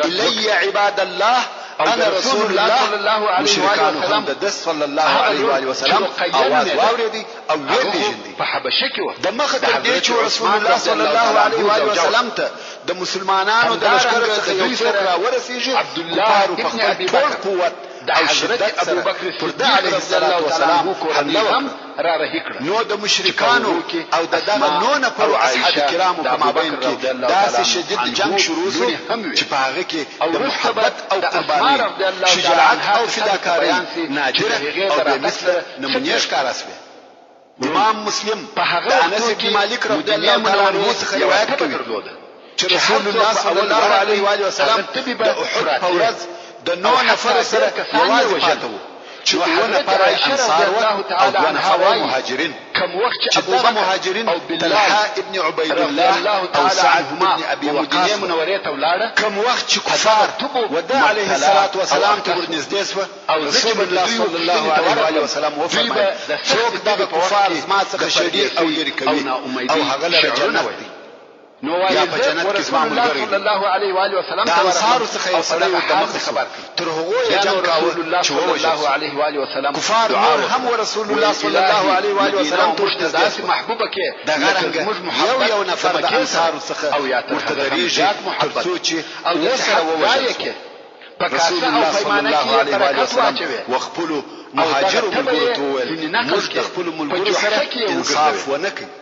الی عباد الله انا رسول الله صلی الله علیه و آله وسلم د صلی الله علیه و آله وسلم اواز واوریدي او ویل په حبشه کې و د مخ ته دې چې رسول الله صلی الله علیه و آله وسلم ته د مسلمانانو د لشکره څخه یو څوک را ورسیږي عبد الله ابن ابي بکر قوت او حضرت ابو بکر صدیق علیه السلام هم را رهي کړ نو د مشرکانو او د دغه نو نه پر اصحاب کرامو په مابین کې داسې شدید جنگ شروع شو چې په هغه کې د محبت او قرباني شجاعت او فداکاري نادره او بې مثله نمونې ښکاره شوه امام مسلم په هغه انس بن مالک رضی الله تعالی عنه څخه روایت کوي چې رسول الله صلی الله علیه و آله وسلم د احد په ورځ د نو نفر سره یوازې پاتې وو چې دوه نفر انصار او دوه نفر مهاجرین کوم وخت چې ابو بکر مهاجرین طلحه ابن عبید الله او سعد بن ابي وقاص منورې ته ولاړه کوم وخت چې کفار ود علیه الصلاه والسلام ته ورنږدې شو او رسول الله صلی الله علیه و آله وسلم وفرمایي څوک دغه کفار زما څخه شدید او لري کوي او هغه لره جنت دی نو یا په جنت کې زما ملګری صلی الله علیه و آله وسلم ته انصار څخه یو سړی د مخ خبر تر هغه یې جنگ کاوه چې الله علیه و آله وسلم کفار نور هم رسول الله صلی الله علیه و آله وسلم ته داسې محبوبه کې د غرنګ یو نفر د انصار څخه او یا مرتدریږي محبت سوچي او سره ووایي کې رسول الله صلی الله علیه و آله وسلم وخپلو مهاجرو ملګرو ته وویل موږ د خپلو ملګرو سره انصاف ونکړو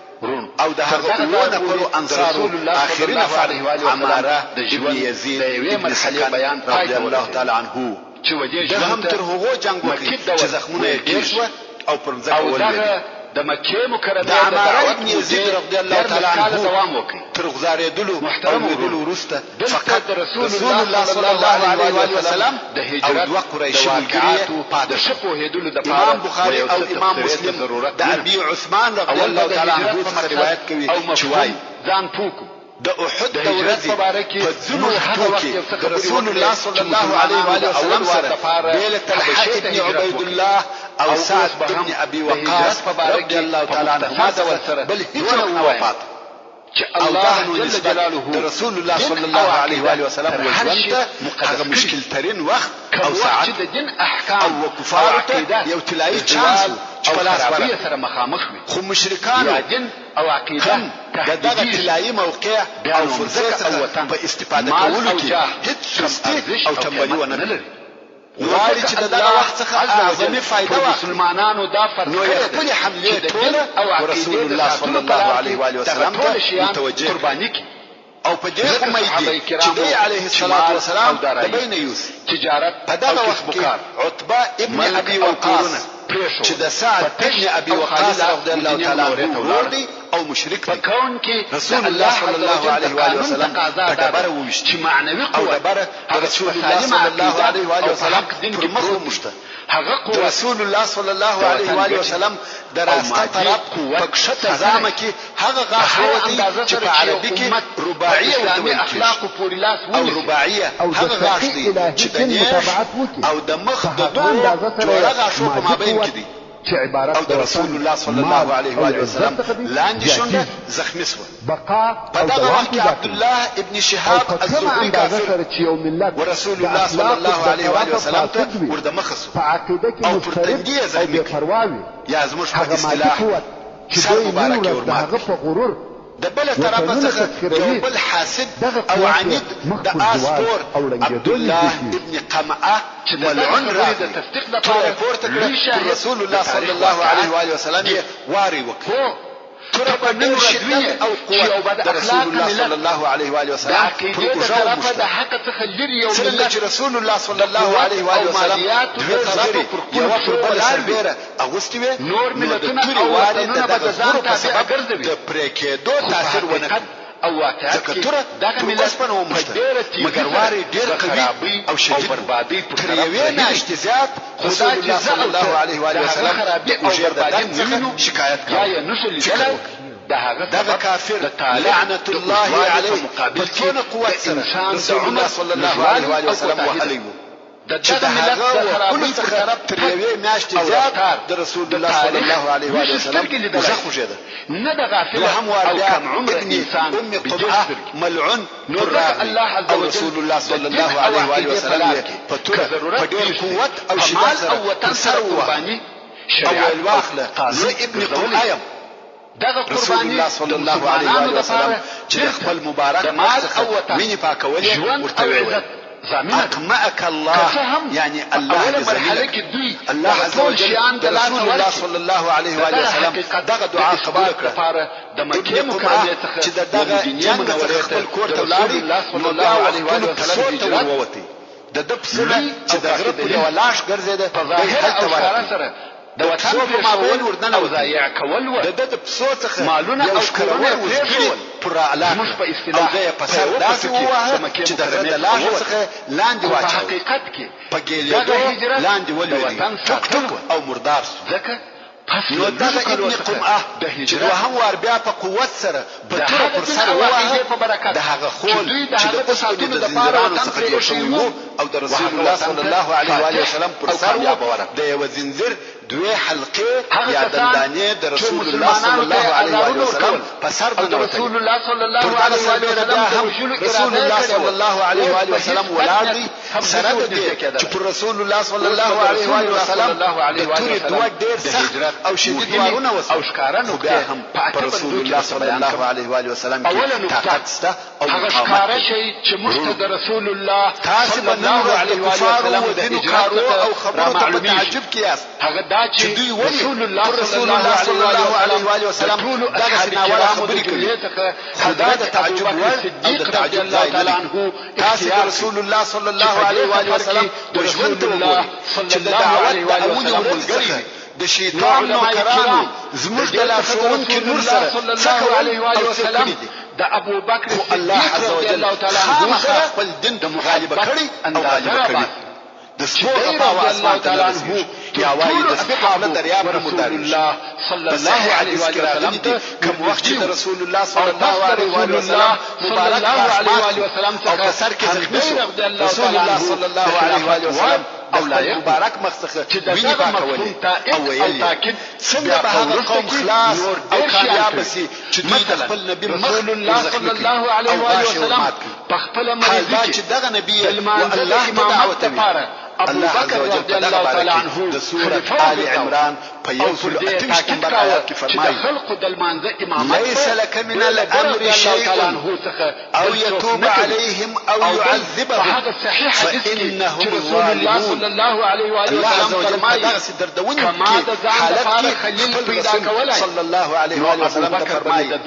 او د هغه ونه پرو انصارو اخري نفر عماره ابن یزید ابن سکن رضی الله تعالی عنه چې وجه د هم تر هغه جنگ وکړي چې زخمونه یې ډیر شو او پر ځای ولوي د مکه مکرمه د عماره ابن یزید رضی الله تعالی عنه دوام وکړي تر غزارېدلو محترم ورسته فقط رسول الله صلی الله علیه و وسلم د هجرت او دوه قریشي ملګري پاده شپو هدلو د امام بخاری او امام مسلم د ابي عثمان رضی الله تعالی عنه څخه روایت کوي چې وايي ځان پوکو د احد د ورځې په ځینو وختو کې رسول الله صلی الله علیه و آله وسلم سره بیل طلحه ابن عبید الله او سعد ابن ابي وقاص رضی الله تعالی عنهما بل هیڅ نه وفات چې الله جل جلاله د رسول الله صلی الله علیه و آله وسلم وژوند هغه مشکل ترين وخت او ساعت د دین احکام او کفار ته یو تلای چانس چې په لاس سره مخامخ وي خو مشرکان یا دین او عقیده دغه تلای موقع او فرصت څخه په استفاده کولو کې هیڅ سستی او تنبلی ونه لري غواړي چې دغه وخت څخه اعظمي فائدہ واخلي مسلمانانو دا فرض نو یې خپل حمله ټول او رسول الله صلی الله علیه و آله وسلم ته متوجه قرباني کی او په دې امید چې دی علیه الصلاه والسلام د بین یوسف تجارت په دغه وخت کې عتبه ابن ابي وقاص چې د سعد ابن ابي وقاص رضی الله تعالی عنه ورودي او مشرک دی کون کې رسول الله صلی الله علیه و آله وسلم په دبره وشت چې معنوي او دبره رسول الله صلی الله علیه و آله وسلم پر مخ ومشته هغه قوت رسول الله صلی الله علیه و آله وسلم دراسته طرف پکشته زامه کې هغه غاښ چې په عربي کې رباعیه او اخلاق پورې لاس او رباعیه هغه غاښ دی چې د نیش او د مخ د دوه جوړه غاښو په مابین کې دي چې عبارت او د رسول الله صلی الله علیه و آله وسلم لاندې شونډه زخمی شو بقا په دغه وخت کې عبد الله ابن شهاب الزهري کافر ورسول الله صلی الله علیه و آله وسلم ته ورده مخصو په عقیده کې مسترد او بے پرواوي یا زموږ په اصطلاح چې دوی نه هغه په غرور د بل طرف څخه یو بل حاسد او عنید د اسپور عبد الله ابن قمعه ملعون راغی د تصدیق لپاره پورته کړ رسول الله صلی الله علیه و آله وسلم یې واری وکړ تر په نن شدت او قوت د رسول الله صلی الله علیه و آله وسلم طرفه د حق څخه لري یو ملت رسول الله صلی الله علیه و آله وسلم د طرفه یو پر بل سربېره اغوستي وي نور ملتونه او وطنونه به ځان تابع ګرځوي د پریکېدو تاثیر ونه او واقعیت کې دغه ملت په مګر واري ډېر قوي او شدید بربادي پر یوې ناشته زیات رسول الله صلی الله علیه و آله وسلم او بربادي څخه شکایت کوي یا نشل دغه کافر لعنت الله علیه په څونه قوت سره رسول الله صلی الله علیه و آله وسلم وهلی وو چې د هغه وکولو څخه تر یوې میاشتې زیات د رسول الله صلی الله علیه و آله وسلم وزه خوږېده نه د غافل او کم عمر انسان ام قبعه ملعون نور او رسول الله صلی الله علیه و آله وسلم په ډېر قوت او شدت سره سره قرباني اول واخله زه ابن قبعه دغه رسول الله صلی الله علیه و آله وسلم چې خپل مبارک مال او ویني پاکولې ورته ویل أقمعك الله يعني الله الله عز وجل رسول الله صلى الله عليه وآله وسلم دغه دعا قبول کړه د مکه مکرمه څخه چې دغه جنگ څخه خپل کور ته لاړی نو الله عليه وآله وسلم هجرت ووتی د پسله چې دغه په یو لاش ګرځیده د هلته ورسره د وطن په مابین وردن او ضایع کول د پسو څخه مالونه او کورونه وزګړي پر اعلان مش په اصطلاح او په سر داسې وه چې د لاش څخه لاندې واچو حقیقت کې په ګیلېدو لاندې ولوي ټک ټک او مردار ځکه نو دغه ابن قمعه چې دوهم وار بیا په قوت سره بطوره پر سر ووهه د هغه خول چې د اسودو د زنځیرانو څخه جوړ شوی وو او د رسول الله صلی الله علیه و آله وسلم پر سر وو د یو زنځیر دوی حلقې یا دندانې د رسول الله صلی الله علیه و آله وسلم په سر باندې رسول الله صلی الله علیه و آله وسلم رسول الله صلی الله علیه و آله وسلم ولاړ دی سره دې چې پر رسول الله صلی الله علیه و آله وسلم د تورې دوه ډېر سخت او شدید وارونه وسو او ښکارانو بیا هم پر رسول الله صلی الله علیه و آله وسلم کې طاقت سته او ښکارا شي چې موږ د رسول الله صلی الله علیه و آله وسلم د هجرت او خبرو ته تعجب کیاست هغه چې دوی رسول الله صلی الله علیه و آله وسلم دغه ناوړه خبرې کوي خدا د تعجب او د تعجب ځای نه تاسو رسول الله صلی الله علیه و آله وسلم د ژوند الله صلی الله علیه و آله وسلم د شیطان نوکرانو زموږ د لارښوونکي نور سره صلی الله علیه و آله وسلم د ابو بکر الله عز وجل خامخا خپل دین د مغالبه کړی او غالبه کړی د سپوږ په اسمان تعالی عنہ یا وایي د سپوږ دریاب نه مدار الله صلی الله علیه و سلم کوم وخت چې رسول الله صلی الله علیه و سلم مبارک علیه و سلم او په سر کې زخمی رسول الله صلی الله علیه و سلم او لایق مبارک مخصخه ویني پاکولې او ویلي څنګه به هغه قوم خلاص او کامیاب شي چې دوی د خپل نبی رسول الله صلی الله علیه و سلم په خپل مرضی چې دغه نبی او الله امامت لپاره ابو بکر رضی الله تعالی عنہ د سورۃ آل عمران په یو سل اتمش نمبر آیات کې فرمایي خلق د المانزه امامت ليس لك من الامر شيء او يتوب عليهم او يعذبهم هذا صحيح حديث فانهم رسول الله صلى الله عليه واله وسلم فرمایي كما حالت خلیل پیدا کولای صلی الله علیه و آله وسلم فرمایي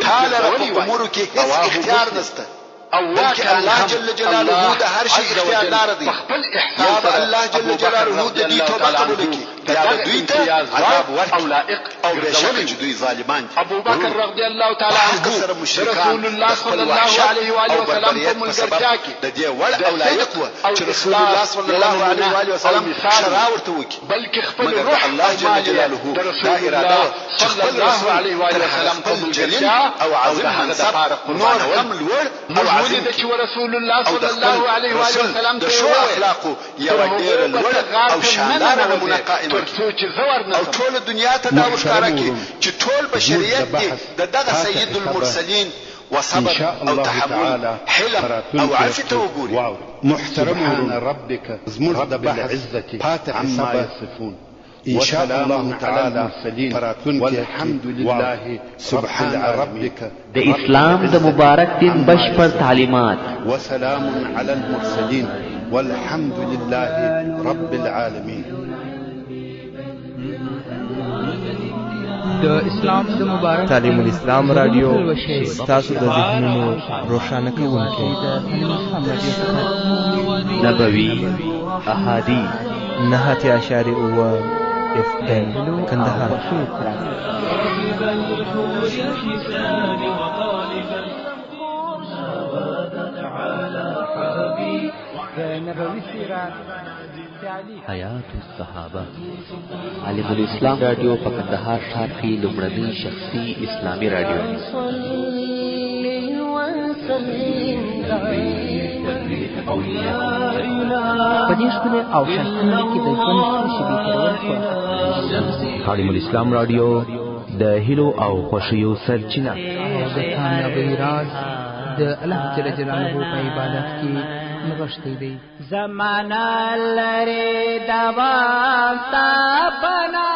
تعالی رب امورك هیڅ اختیار نشته او بلکې الله جل جلاله د هر شي اختیار دار دی خپل احسان یا الله جل جلاله د دې توبه قبول کړي یا دوی ته عذاب ورکړي او لائق او بشک چې دوی ظالمان دي ابو بکر رضی الله تعالی عنه رسول الله صلی الله علیه و آله وسلم په ملګرتیا کې د دې وړ او لائق و چې رسول الله صلی الله علیه و آله وسلم شرع ورته وکړي بلکې خپل روح الله جل جلاله دا اراده صلی الله علیه و آله وسلم په ملګرتیا او عظیم منصب نور هم لوړ او عظیم چې رسول الله صلی الله علیه و آله وسلم د شو اخلاقو یو ډیر لوړ او شاندار نمونه قائمه او ټول دنیا ته دا وښکارا کی چې ټول بشریت دی دغه سید المرسلین وصبر او تحمل حلم او عفته وګوري محترم ربك زمرد بالعزة عما يصفون إن شاء الله تعالى والحمد لله سبحان ربك د اسلام د مبارک دین بشپړ تعلیمات وسلام على المرسلين والحمد لله رب العالمين. د اسلام د مبارک تعلیم الاسلام رادیو ستاسو د ذهنونو روښانه کوونکی نبوي احادیث 9.9 FM کندهار. نبوي سیرت حیات الصحابه عالم الاسلام رادیو په کندهار ښار کې لومړنی شخصي اسلامي رادیو په دې ښکلي او ښایسته کې د ژوند شیبې تېرول عالم الاسلام رادیو د هیلو او خوښیو سرچینه د کامیابۍ راز د الله جل جلاله په عبادت کې نغښتی دی. زمانہ لري دوام تا بنا